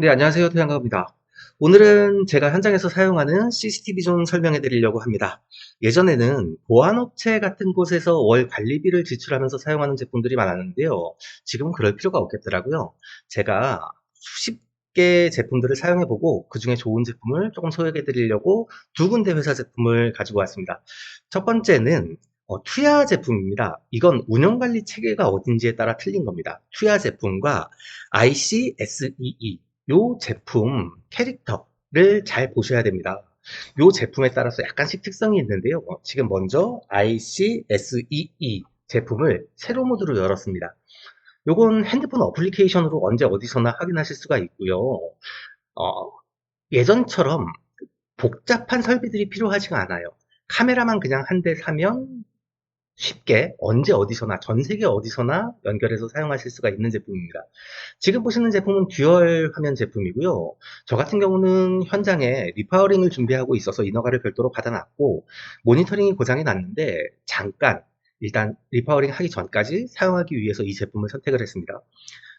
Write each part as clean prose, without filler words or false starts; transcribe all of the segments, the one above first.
네, 안녕하세요. 태양갑입니다. 오늘은 제가 현장에서 사용하는 CCTV 좀 설명해 드리려고 합니다. 예전에는 보안업체 같은 곳에서 월 관리비를 지출하면서 사용하는 제품들이 많았는데요. 지금은 그럴 필요가 없겠더라고요. 제가 수십 개 제품들을 사용해 보고 그 중에 좋은 제품을 조금 소개해 드리려고 두 군데 회사 제품을 가지고 왔습니다. 첫 번째는 투야 제품입니다. 이건 운영관리 체계가 어딘지에 따라 틀린 겁니다. 투야 제품과 ICSEE 요 제품 캐릭터를 잘 보셔야 됩니다. 요 제품에 따라서 약간씩 특성이 있는데요. 지금 먼저 ICSEE 제품을 세로 모드로 열었습니다. 요건 핸드폰 어플리케이션으로 언제 어디서나 확인하실 수가 있고요. 어, 예전처럼 복잡한 설비들이 필요하지가 않아요. 카메라만 그냥 한 대 사면 쉽게 언제 어디서나 전 세계 어디서나 연결해서 사용하실 수가 있는 제품입니다. 지금 보시는 제품은 듀얼 화면 제품이고요. 저 같은 경우는 현장에 리파어링을 준비하고 있어서 인허가를 별도로 받아놨고 모니터링이 고장이 났는데 잠깐 일단 리파어링 하기 전까지 사용하기 위해서 이 제품을 선택을 했습니다.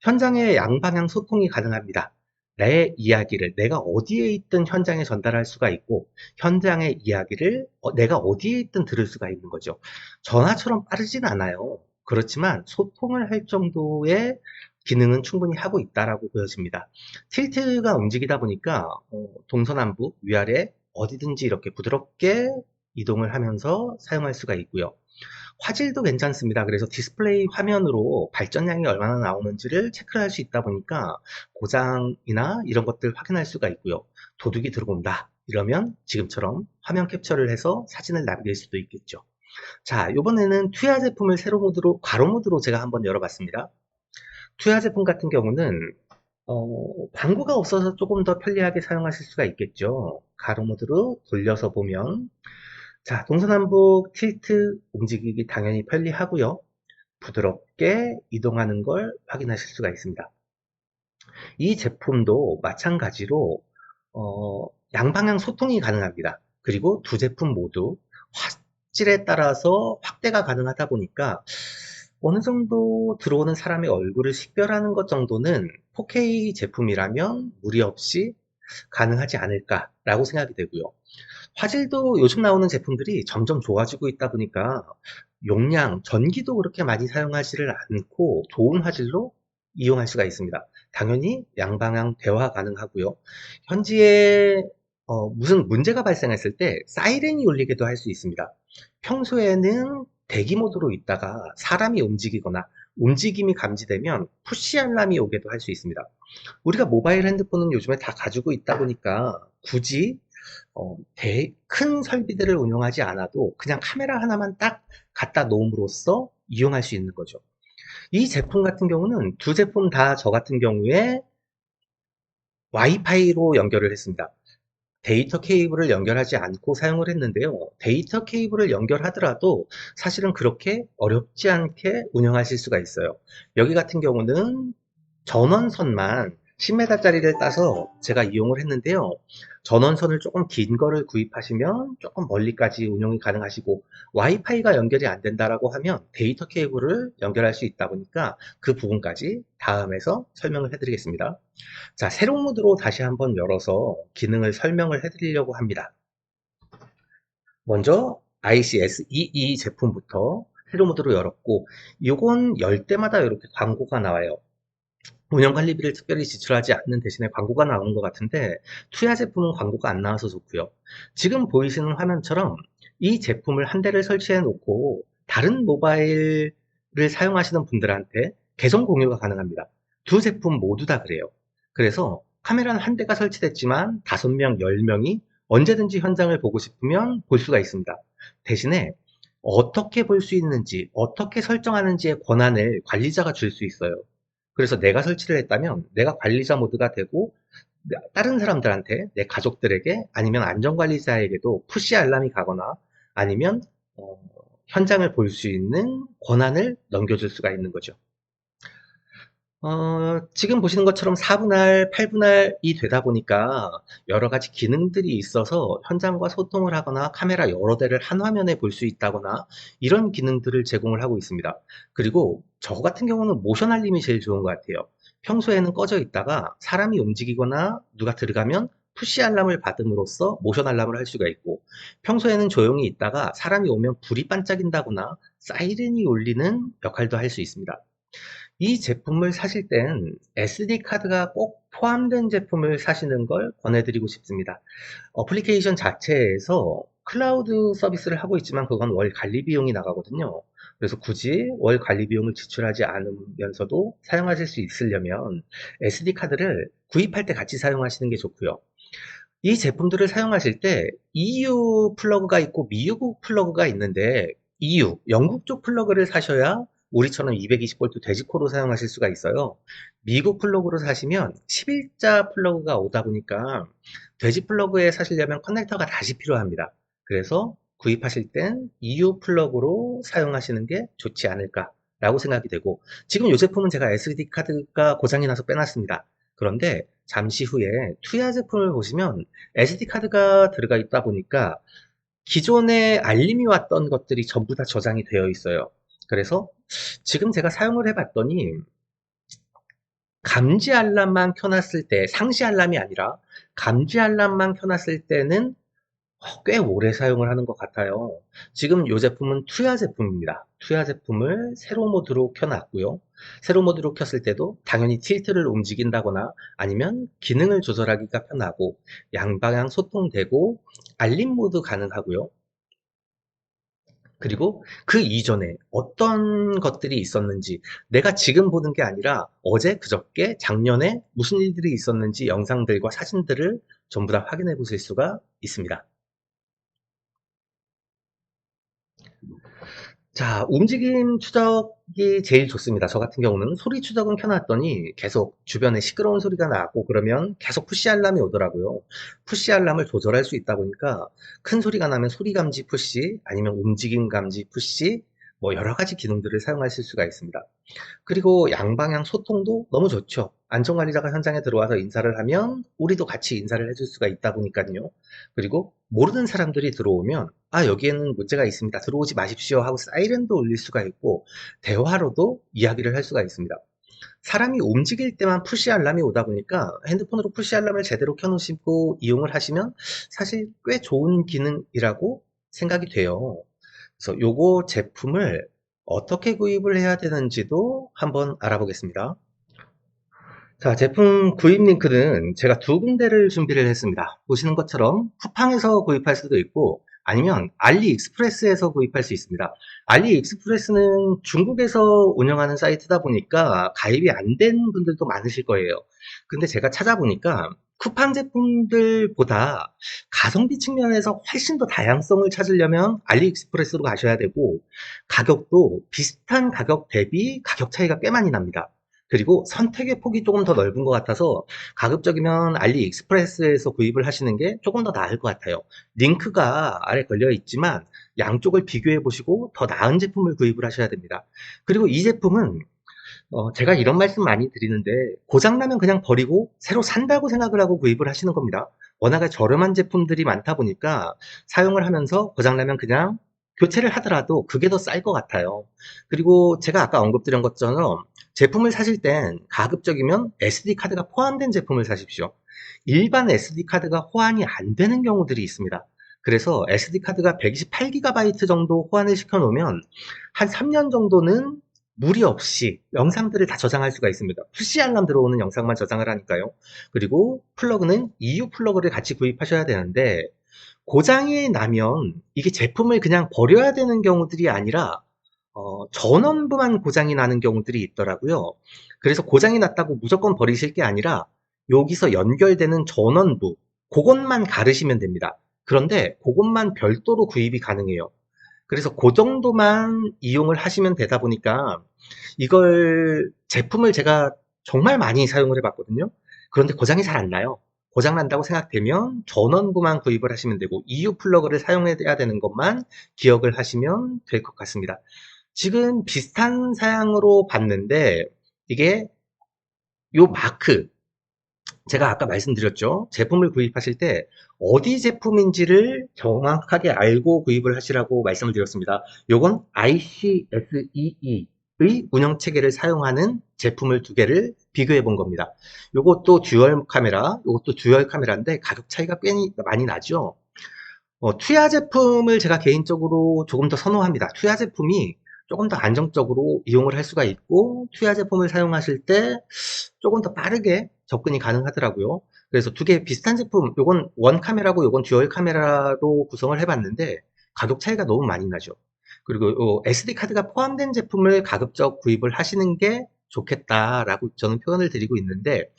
현장의 양방향 소통이 가능합니다. 내 이야기를 내가 어디에 있든 현장에 전달할 수가 있고 현장의 이야기를 내가 어디에 있든 들을 수가 있는 거죠. 전화처럼 빠르진 않아요. 그렇지만 소통을 할 정도의 기능은 충분히 하고 있다라고 보여집니다. 틸트가 움직이다 보니까 동서남북 위아래 어디든지 이렇게 부드럽게 이동을 하면서 사용할 수가 있고요. 화질도 괜찮습니다. 그래서 디스플레이 화면으로 발전량이 얼마나 나오는지를 체크를 할 수 있다 보니까 고장이나 이런 것들 확인할 수가 있고요. 도둑이 들어온다. 이러면 지금처럼 화면 캡처를 해서 사진을 남길 수도 있겠죠. 자, 이번에는 투야 제품을 세로 모드로, 가로 모드로 제가 한번 열어봤습니다. 투야 제품 같은 경우는 광고가 없어서 조금 더 편리하게 사용하실 수가 있겠죠. 가로 모드로 돌려서 보면 자, 동서남북 틸트 움직이기 당연히 편리하고요. 부드럽게 이동하는 걸 확인하실 수가 있습니다. 이 제품도 마찬가지로 양방향 소통이 가능합니다. 그리고 두 제품 모두 화질에 따라서 확대가 가능하다 보니까 어느 정도 들어오는 사람의 얼굴을 식별하는 것 정도는 4K 제품이라면 무리 없이 가능하지 않을까라고 생각이 되고요. 화질도 요즘 나오는 제품들이 점점 좋아지고 있다 보니까 용량, 전기도 그렇게 많이 사용하지를 않고 좋은 화질로 이용할 수가 있습니다. 당연히 양방향 대화 가능하고요. 현지에 무슨 문제가 발생했을 때 사이렌이 울리게도 할 수 있습니다. 평소에는 대기 모드로 있다가 사람이 움직이거나 움직임이 감지되면 푸시 알람이 오게도 할 수 있습니다. 우리가 모바일 핸드폰은 요즘에 다 가지고 있다 보니까 굳이 큰 설비들을 운영하지 않아도 그냥 카메라 하나만 딱 갖다 놓음으로써 이용할 수 있는 거죠. 이 제품 같은 경우는 두 제품 다 저 같은 경우에 와이파이로 연결을 했습니다. 데이터 케이블을 연결하지 않고 사용을 했는데요. 데이터 케이블을 연결하더라도 사실은 그렇게 어렵지 않게 운영하실 수가 있어요. 여기 같은 경우는 전원선만 10m짜리를 따서 제가 이용을 했는데요. 전원선을 조금 긴 거를 구입하시면 조금 멀리까지 운영이 가능하시고 와이파이가 연결이 안 된다라고 하면 데이터 케이블을 연결할 수 있다 보니까 그 부분까지 다음에서 설명을 해드리겠습니다. 자, 새로운 모드로 다시 한번 열어서 기능을 설명을 해드리려고 합니다. 먼저 ICS22 제품부터 새로 모드로 열었고 이건 열 때마다 이렇게 광고가 나와요. 운영관리비를 특별히 지출하지 않는 대신에 광고가 나오는 것 같은데 투야 제품은 광고가 안 나와서 좋고요. 지금 보이시는 화면처럼 이 제품을 한 대를 설치해 놓고 다른 모바일을 사용하시는 분들한테 계정 공유가 가능합니다. 두 제품 모두 다 그래요. 그래서 카메라는 한 대가 설치됐지만 5명, 10명이 언제든지 현장을 보고 싶으면 볼 수가 있습니다. 대신에 어떻게 볼 수 있는지, 어떻게 설정하는지의 권한을 관리자가 줄 수 있어요. 그래서 내가 설치를 했다면 내가 관리자 모드가 되고 다른 사람들한테 내 가족들에게 아니면 안전관리자에게도 푸시 알람이 가거나 아니면 어, 현장을 볼 수 있는 권한을 넘겨줄 수가 있는 거죠. 지금 보시는 것처럼 4분할, 8분할이 되다 보니까 여러 가지 기능들이 있어서 현장과 소통을 하거나 카메라 여러 대를 한 화면에 볼 수 있다거나 이런 기능들을 제공을 하고 있습니다. 그리고 저 같은 경우는 모션 알림이 제일 좋은 것 같아요. 평소에는 꺼져 있다가 사람이 움직이거나 누가 들어가면 푸시 알람을 받음으로써 모션 알람을 할 수가 있고, 평소에는 조용히 있다가 사람이 오면 불이 반짝인다거나 사이렌이 울리는 역할도 할 수 있습니다. 이 제품을 사실 땐 SD카드가 꼭 포함된 제품을 사시는 걸 권해드리고 싶습니다. 어플리케이션 자체에서 클라우드 서비스를 하고 있지만 그건 월 관리 비용이 나가거든요. 그래서 굳이 월 관리 비용을 지출하지 않으면서도 사용하실 수 있으려면 SD카드를 구입할 때 같이 사용하시는 게 좋고요. 이 제품들을 사용하실 때 EU 플러그가 있고 미국 플러그가 있는데, EU, 영국 쪽 플러그를 사셔야 우리처럼 220V 돼지코로 사용하실 수가 있어요. 미국 플러그로 사시면 11자 플러그가 오다 보니까 돼지 플러그에 사시려면 커넥터가 다시 필요합니다. 그래서 구입하실 땐 EU 플러그로 사용하시는 게 좋지 않을까라고 생각이 되고, 지금 이 제품은 제가 SD 카드가 고장이 나서 빼놨습니다. 그런데 잠시 후에 투야 제품을 보시면 SD 카드가 들어가 있다 보니까 기존에 알림이 왔던 것들이 전부 다 저장이 되어 있어요. 그래서 지금 제가 사용을 해봤더니 감지 알람만 켜놨을 때, 상시 알람이 아니라 감지 알람만 켜놨을 때는 꽤 오래 사용을 하는 것 같아요. 지금 이 제품은 투야 제품입니다. 투야 제품을 세로 모드로 켜놨고요. 세로 모드로 켰을 때도 당연히 틸트를 움직인다거나 아니면 기능을 조절하기가 편하고, 양방향 소통되고 알림 모드 가능하고요. 그리고 그 이전에 어떤 것들이 있었는지, 내가 지금 보는 게 아니라 어제, 그저께, 작년에 무슨 일들이 있었는지 영상들과 사진들을 전부 다 확인해 보실 수가 있습니다. 자, 움직임 추적이 제일 좋습니다. 저 같은 경우는 소리 추적은 켜놨더니 계속 주변에 시끄러운 소리가 나고 그러면 계속 푸시 알람이 오더라고요. 푸시 알람을 조절할 수 있다 보니까 큰 소리가 나면 소리 감지 푸시, 아니면 움직임 감지 푸시, 뭐 여러 가지 기능들을 사용하실 수가 있습니다. 그리고 양방향 소통도 너무 좋죠. 안전관리자가 현장에 들어와서 인사를 하면 우리도 같이 인사를 해줄 수가 있다 보니까요. 그리고 모르는 사람들이 들어오면 여기에는 문제가 있습니다, 들어오지 마십시오 하고 사이렌도 울릴 수가 있고, 대화로도 이야기를 할 수가 있습니다. 사람이 움직일 때만 푸시 알람이 오다 보니까 핸드폰으로 푸시 알람을 제대로 켜놓으시고 이용을 하시면 사실 꽤 좋은 기능이라고 생각이 돼요. 그래서 요거 제품을 어떻게 구입을 해야 되는지도 한번 알아보겠습니다. 자, 제품 구입 링크는 제가 두 군데를 준비를 했습니다. 보시는 것처럼 쿠팡에서 구입할 수도 있고 아니면 알리익스프레스에서 구입할 수 있습니다. 알리익스프레스는 중국에서 운영하는 사이트다 보니까 가입이 안 된 분들도 많으실 거예요. 근데 제가 찾아보니까 쿠팡 제품들보다 가성비 측면에서 훨씬 더 다양성을 찾으려면 알리익스프레스로 가셔야 되고, 가격도 비슷한 가격 대비 가격 차이가 꽤 많이 납니다. 그리고 선택의 폭이 조금 더 넓은 것 같아서 가급적이면 알리익스프레스에서 구입을 하시는 게 조금 더 나을 것 같아요. 링크가 아래 걸려 있지만 양쪽을 비교해 보시고 더 나은 제품을 구입을 하셔야 됩니다. 그리고 이 제품은 제가 이런 말씀 많이 드리는데, 고장나면 그냥 버리고 새로 산다고 생각을 하고 구입을 하시는 겁니다. 워낙에 저렴한 제품들이 많다 보니까 사용을 하면서 고장나면 그냥 교체를 하더라도 그게 더 쌀 것 같아요. 그리고 제가 아까 언급드린 것처럼 제품을 사실 땐 가급적이면 SD카드가 포함된 제품을 사십시오. 일반 SD카드가 호환이 안 되는 경우들이 있습니다. 그래서 SD카드가 128GB 정도 호환을 시켜 놓으면 한 3년 정도는 무리 없이 영상들을 다 저장할 수가 있습니다. 푸시 알람 들어오는 영상만 저장을 하니까요. 그리고 플러그는 EU 플러그를 같이 구입하셔야 되는데, 고장이 나면 이게 제품을 그냥 버려야 되는 경우들이 아니라 전원부만 고장이 나는 경우들이 있더라고요. 그래서 고장이 났다고 무조건 버리실 게 아니라 여기서 연결되는 전원부, 그것만 가르시면 됩니다. 그런데 그것만 별도로 구입이 가능해요. 그래서 그 정도만 이용을 하시면 되다 보니까 이걸 제품을 제가 정말 많이 사용을 해봤거든요. 그런데 고장이 잘 안 나요. 고장 난다고 생각되면 전원부만 구입을 하시면 되고 EU 플러그를 사용해야 되는 것만 기억을 하시면 될 것 같습니다. 지금 비슷한 사양으로 봤는데 이게 요 마크, 제가 아까 말씀드렸죠. 제품을 구입하실 때 어디 제품인지를 정확하게 알고 구입을 하시라고 말씀을 드렸습니다. 요건 ICSEE 운영 체계를 사용하는 제품을 두 개를 비교해 본 겁니다. 요것도 듀얼 카메라, 요것도 듀얼 카메라인데 가격 차이가 꽤 많이 나죠. 투야 제품을 제가 개인적으로 조금 더 선호합니다. 투야 제품이 조금 더 안정적으로 이용을 할 수가 있고, 투야 제품을 사용하실 때 조금 더 빠르게 접근이 가능하더라고요. 그래서 두 개 비슷한 제품, 요건 원 카메라고 요건 듀얼 카메라로 구성을 해봤는데 가격 차이가 너무 많이 나죠. 그리고 SD 카드가 포함된 제품을 가급적 구입을 하시는 게 좋겠다라고 저는 표현을 드리고 있는데,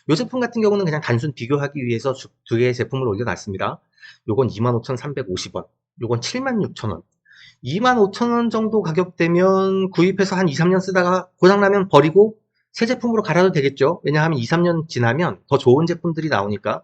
이 제품 같은 경우는 그냥 단순 비교하기 위해서 두 개의 제품을 올려놨습니다. 요건 25,350원, 요건 76,000원. 25,000원 정도 가격대면 구입해서 한 2, 3년 쓰다가 고장나면 버리고 새 제품으로 갈아도 되겠죠. 왜냐하면 2, 3년 지나면 더 좋은 제품들이 나오니까.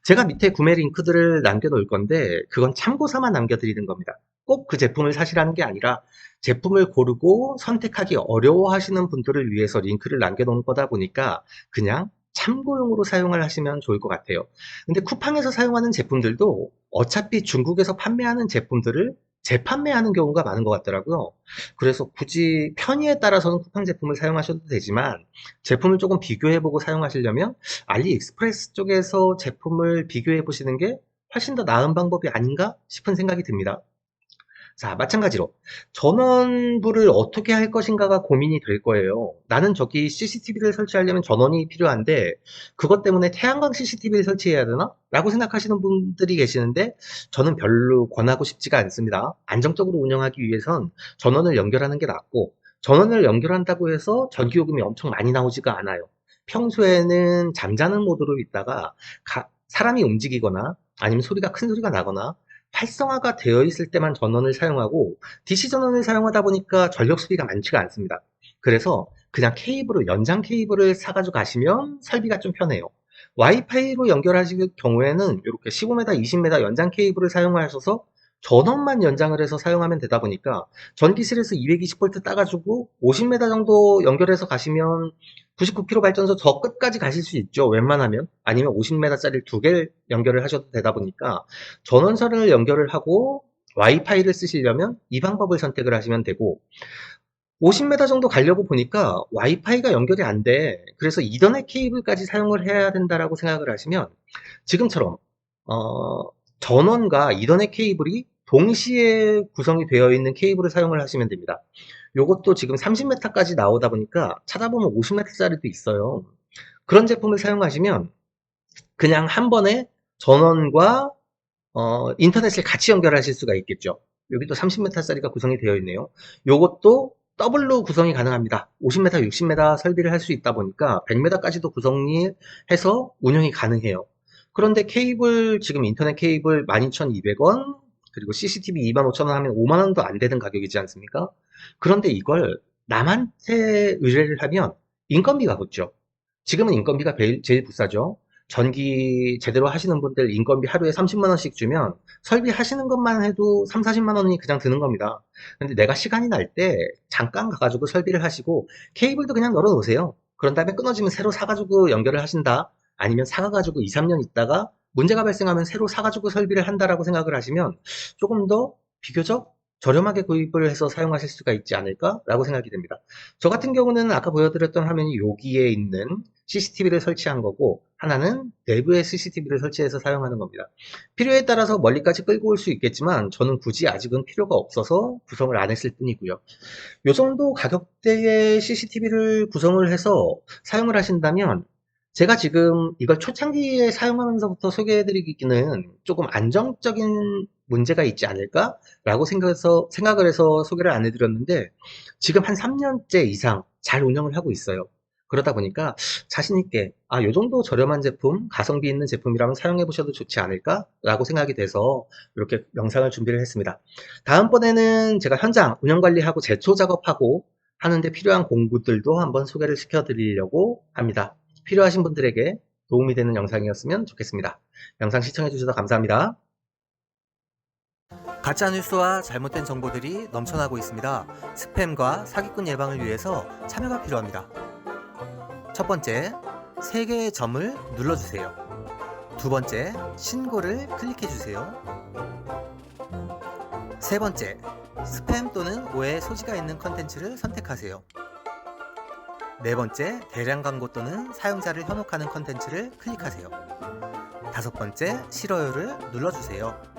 제가 밑에 구매 링크들을 남겨놓을 건데 그건 참고 삼아 남겨드리는 겁니다. 꼭 그 제품을 사시라는 게 아니라 제품을 고르고 선택하기 어려워하시는 분들을 위해서 링크를 남겨놓은 거다 보니까 그냥 참고용으로 사용을 하시면 좋을 것 같아요. 근데 쿠팡에서 사용하는 제품들도 어차피 중국에서 판매하는 제품들을 재판매하는 경우가 많은 것 같더라고요. 그래서 굳이 편의에 따라서는 쿠팡 제품을 사용하셔도 되지만 제품을 조금 비교해보고 사용하시려면 알리익스프레스 쪽에서 제품을 비교해 보시는 게 훨씬 더 나은 방법이 아닌가 싶은 생각이 듭니다. 자, 마찬가지로 전원부를 어떻게 할 것인가가 고민이 될 거예요. 나는 저기 CCTV를 설치하려면 전원이 필요한데 그것 때문에 태양광 CCTV를 설치해야 되나? 라고 생각하시는 분들이 계시는데 저는 별로 권하고 싶지가 않습니다. 안정적으로 운영하기 위해선 전원을 연결하는 게 낫고, 전원을 연결한다고 해서 전기요금이 엄청 많이 나오지가 않아요. 평소에는 잠자는 모드로 있다가 사람이 움직이거나 아니면 소리가 큰 소리가 나거나 활성화가 되어 있을 때만 전원을 사용하고, DC 전원을 사용하다 보니까 전력 소비가 많지가 않습니다. 그래서 그냥 연장 케이블을 사가지고 가시면 설비가 좀 편해요. 와이파이로 연결하실 경우에는 이렇게 15m, 20m 연장 케이블을 사용하셔서 전원만 연장을 해서 사용하면 되다 보니까 전기실에서 220V 따가지고 50m 정도 연결해서 가시면 99kV 발전소 저 끝까지 가실 수 있죠. 웬만하면. 아니면 50m짜리 두 개를 연결을 하셔도 되다 보니까 전원선을 연결을 하고 와이파이를 쓰시려면 이 방법을 선택을 하시면 되고, 50m 정도 가려고 보니까 와이파이가 연결이 안 돼. 그래서 이더넷 케이블까지 사용을 해야 된다라고 생각을 하시면 지금처럼 전원과 이더넷 케이블이 동시에 구성이 되어 있는 케이블을 사용을 하시면 됩니다. 요것도 지금 30m까지 나오다 보니까 찾아보면 50m짜리도 있어요. 그런 제품을 사용하시면 그냥 한 번에 전원과 인터넷을 같이 연결하실 수가 있겠죠. 여기도 30m짜리가 구성이 되어 있네요. 요것도 더블로 구성이 가능합니다. 50m, 60m 설비를 할 수 있다 보니까 100m까지도 구성이 해서 운영이 가능해요. 그런데 케이블, 지금 인터넷 케이블 12,200원, 그리고 CCTV 25,000원 하면 5만 원도 안 되는 가격이지 않습니까? 그런데 이걸 남한테 의뢰를 하면 인건비가 붙죠. 지금은 인건비가 제일 비싸죠. 전기 제대로 하시는 분들 인건비 하루에 30만 원씩 주면 설비 하시는 것만 해도 3, 40만 원이 그냥 드는 겁니다. 근데 내가 시간이 날 때 잠깐 가가지고 설비를 하시고 케이블도 그냥 널어 놓으세요. 그런 다음에 끊어지면 새로 사가지고 연결을 하신다. 아니면 사가지고 2, 3년 있다가 문제가 발생하면 새로 사가지고 설비를 한다라고 생각을 하시면 조금 더 비교적 저렴하게 구입을 해서 사용하실 수가 있지 않을까라고 생각이 됩니다. 저 같은 경우는 아까 보여드렸던 화면이 여기에 있는 CCTV를 설치한 거고, 하나는 내부에 CCTV를 설치해서 사용하는 겁니다. 필요에 따라서 멀리까지 끌고 올 수 있겠지만 저는 굳이 아직은 필요가 없어서 구성을 안 했을 뿐이고요. 이 정도 가격대의 CCTV를 구성을 해서 사용을 하신다면 제가 지금 이걸 초창기에 사용하면서부터 소개해드리기는 조금 안정적인 문제가 있지 않을까라고 생각을 해서 소개를 안 해드렸는데, 지금 한 3년째 이상 잘 운영을 하고 있어요. 그러다 보니까 자신있게 요 정도 저렴한 제품, 가성비 있는 제품이라면 사용해 보셔도 좋지 않을까라고 생각이 돼서 이렇게 영상을 준비를 했습니다. 다음번에는 제가 현장 운영관리하고 제초 작업하고 하는데 필요한 공구들도 한번 소개를 시켜드리려고 합니다. 필요하신 분들에게 도움이 되는 영상이었으면 좋겠습니다. 영상 시청해주셔서 감사합니다. 가짜뉴스와 잘못된 정보들이 넘쳐나고 있습니다. 스팸과 사기꾼 예방을 위해서 참여가 필요합니다. 첫 번째, 3개의 점을 눌러주세요. 두 번째, 신고를 클릭해주세요. 세 번째, 스팸 또는 오해 소지가 있는 컨텐츠를 선택하세요. 네 번째, 대량 광고 또는 사용자를 현혹하는 컨텐츠를 클릭하세요. 다섯 번째, 싫어요를 눌러주세요.